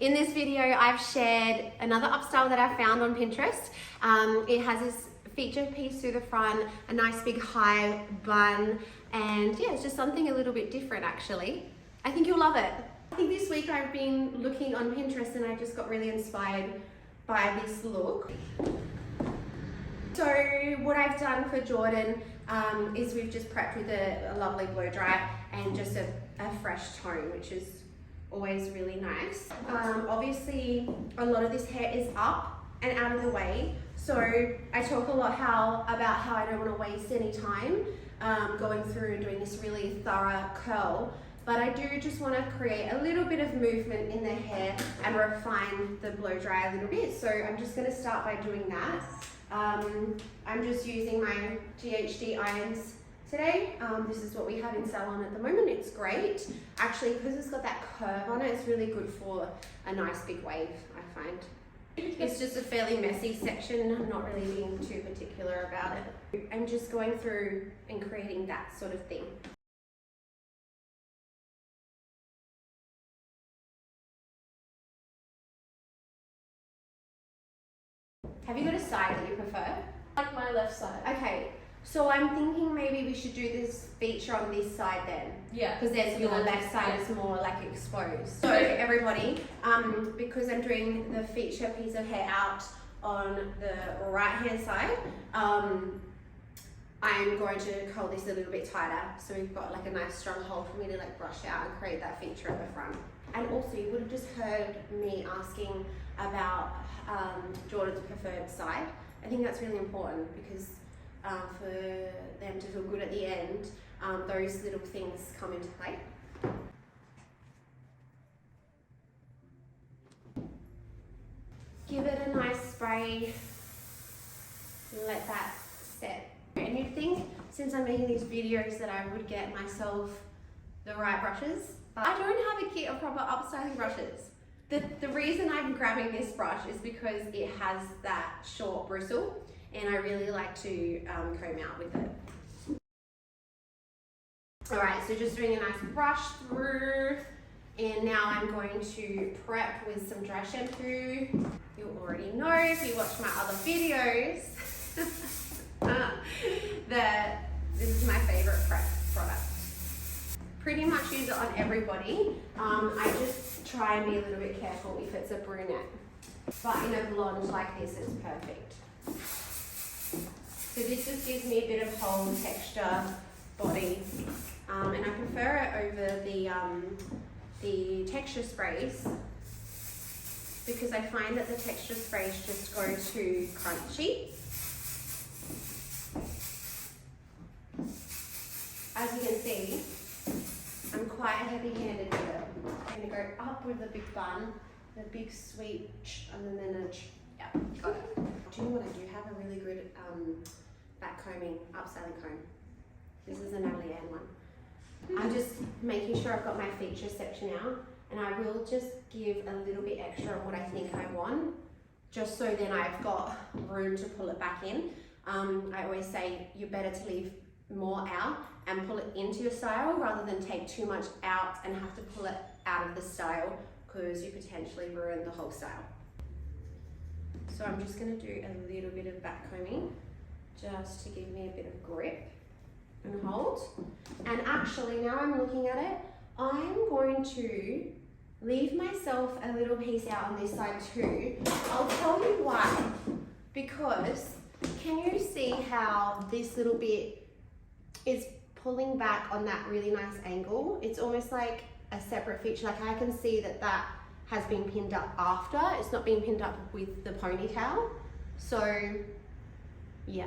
In this video, I've shared another upstyle that I found on Pinterest. It has this feature piece through the front, a nice big high bun, and yeah, it's just something a little bit different actually. I think you'll love it. I think this week I've been looking on Pinterest and I just got really inspired by this look. So what I've done for Jordan is we've just prepped with a lovely blow dry and just a fresh tone, which is always really nice. Obviously a lot of this hair is up and out of the way, so I talk a lot about how I don't want to waste any time going through and doing this really thorough curl, but I do just want to create a little bit of movement in the hair and refine the blow dry a little bit. So I'm just going to start by doing that. I'm just using my GHD irons today. This is what we have in salon at the moment. It's great. Actually, because it's got that curve on it, it's really good for a nice big wave, I find. It's just a fairly messy section. I'm not really being too particular about it. I'm just going through and creating that sort of thing. Have you got a side that you prefer? Like my left side. Okay, so I'm thinking maybe we should do this feature on this side then. Yeah. Because then your left side is more like exposed. So everybody, because I'm doing the feature piece of hair out on the right hand side, I'm going to curl this a little bit tighter so we've got like a nice strong hold for me to like brush out and create that feature at the front. And also you would have just heard me asking about Jordan's preferred side. I think that's really important because for them to feel good at the end, those little things come into play. Give it a nice spray, let that set. And you'd think, since I'm making these videos, that I would get myself the right brushes, but I don't have a kit of proper upstyling brushes. The reason I'm grabbing this brush is because it has that short bristle and I really like to comb out with it. Alright, so just doing a nice brush through, and now I'm going to prep with some dry shampoo. You already know if you watch my other videos that this is my favorite prep product. Pretty much use it on everybody. I just try and be a little bit careful if it's a brunette. But in a blonde like this, it's perfect. So this just gives me a bit of whole texture, body, and I prefer it over the texture sprays because I find that the texture sprays just go too crunchy. As you can see, I'm quite heavy-handed with it. I'm going to go up with the big bun, the big sweep, and then yeah, got it. Do you know what I do have? A really good back combing, upstyling comb. This is a Natalie Ann one. I'm just making sure I've got my feature section out, and I will just give a little bit extra of what I think I want, just so then I've got room to pull it back in. I always say you're better to leave more out and pull it into your style rather than take too much out and have to pull it out of the style because you potentially ruin the whole style. So I'm just going to do a little bit of back combing just to give me a bit of grip and hold. And actually, now I'm looking at it, I'm going to leave myself a little piece out on this side too. I'll tell you why. Because can you see how this little bit is pulling back on that really nice angle? It's almost like a separate feature. Like I can see that that has been pinned up after. It's not being pinned up with the ponytail. So yeah.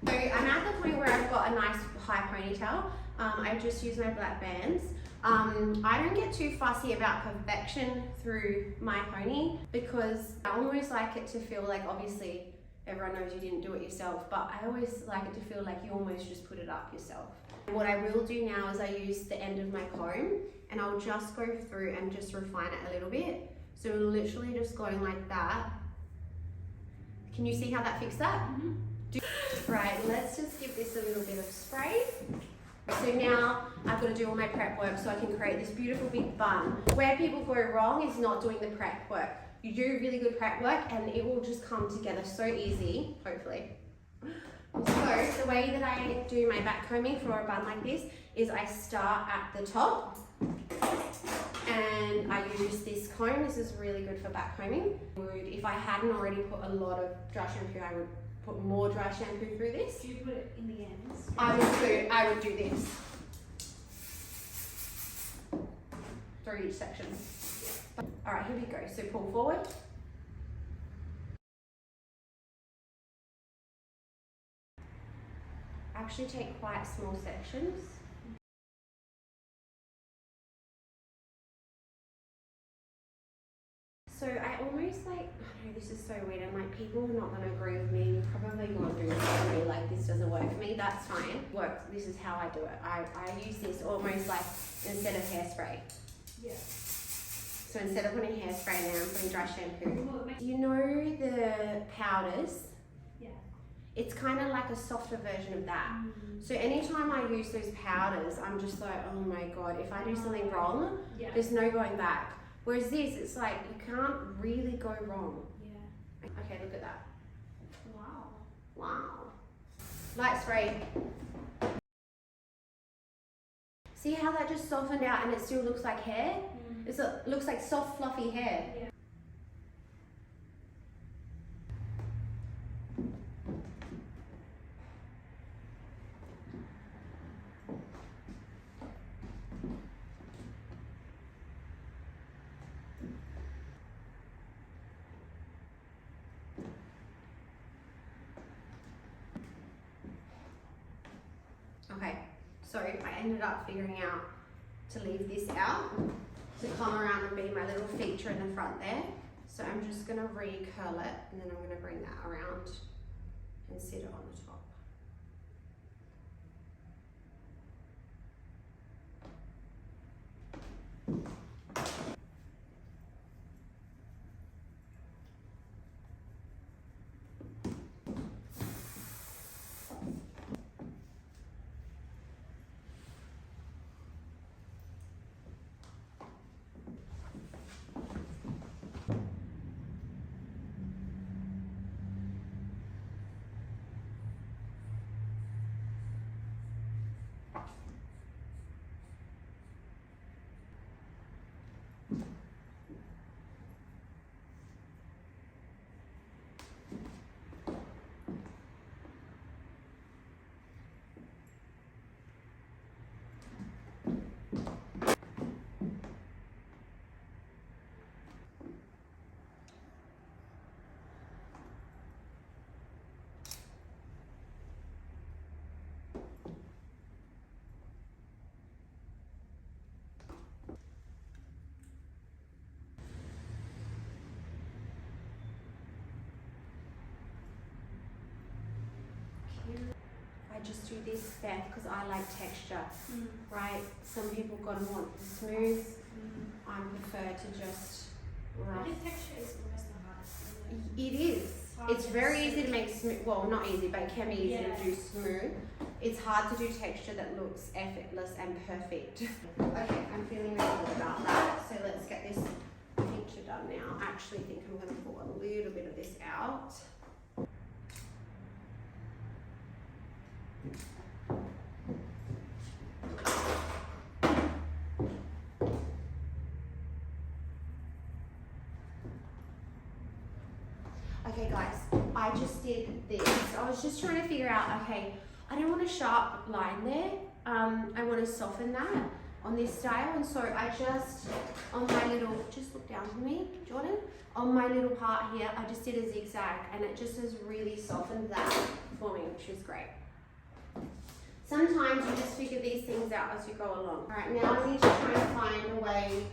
So I'm at the point where I've got a nice high ponytail. I just use my black bands. I don't get too fussy about perfection through my pony because I always like it to feel like, obviously everyone knows you didn't do it yourself, but I always like it to feel like you almost just put it up yourself. What I will do now is I use the end of my comb and I'll just go through and just refine it a little bit. So we're literally just going like that. Can you see how that fixed that? Mm-hmm. Right, let's just give this a little bit of spray. So now I've got to do all my prep work so I can create this beautiful big bun. Where people go wrong is not doing the prep work. You do really good prep work and it will just come together so easy, hopefully. So the way that I do my back combing for a bun like this is I start at the top and I use this comb. This is really good for back combing. If I hadn't already put a lot of dry shampoo, I would put more dry shampoo through this. Do you put it in the ends? I would do this through each section. All right, here we go. So pull forward. Actually take quite small sections. So I almost like, I know this is so weird and like people are not going to agree with me. You're probably going to agree like this doesn't work for me. That's fine. Works. This is how I do it. I use this almost like instead of hairspray. Yeah. So instead of putting hairspray now, I'm putting dry shampoo. Do you know the powders? Yeah. It's kind of like a softer version of that. So anytime I use those powders, I'm just like, oh my God, if I do something wrong, there's no going back. Whereas this, it's like, you can't really go wrong. Yeah. Okay, look at that. Wow. Wow. Light spray. See how that just softened out and it still looks like hair? It looks like soft, fluffy hair. Yeah. Okay, so I ended up figuring out to leave this out to come around and be my little feature in the front there. So I'm just gonna recurl it and then I'm gonna bring that around and sit it on the top. I just do this back because I like texture, right? Some people gotta want smooth. I prefer to just rough. I think texture is almost the hardest. It is. It's very easy to make smooth. Well, not easy, but it can be easy to do smooth. It's hard to do texture that looks effortless and perfect. Okay, I'm feeling really good about that. So let's get this feature done now. I actually think I'm going to pull a little bit of this out. Okay guys, I just did this. I was just trying to figure out, okay, I don't want a sharp line there. I want to soften that on this style. And so I just, on my little, just look down for me, Jordan. On my little part here, I just did a zigzag and it just has really softened that for me, which is great. Sometimes you just figure these things out as you go along. All right, now I need to try and find a way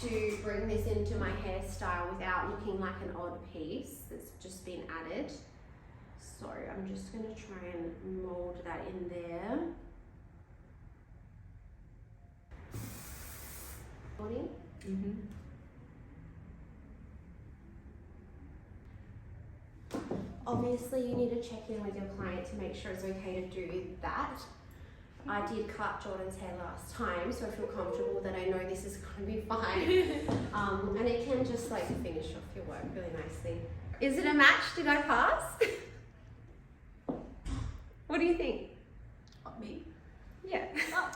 to bring this into my hairstyle without looking like an odd piece that's just been added. So I'm just going to try and mold that in there. obviously you need to check in with your client to make sure it's okay to do that. I did cut Jordan's hair last time, so I feel comfortable that I know this is going to be fine. And it can just like finish off your work really nicely. Is it a match? Did I pass? What do you think? Me? Yeah. Oh,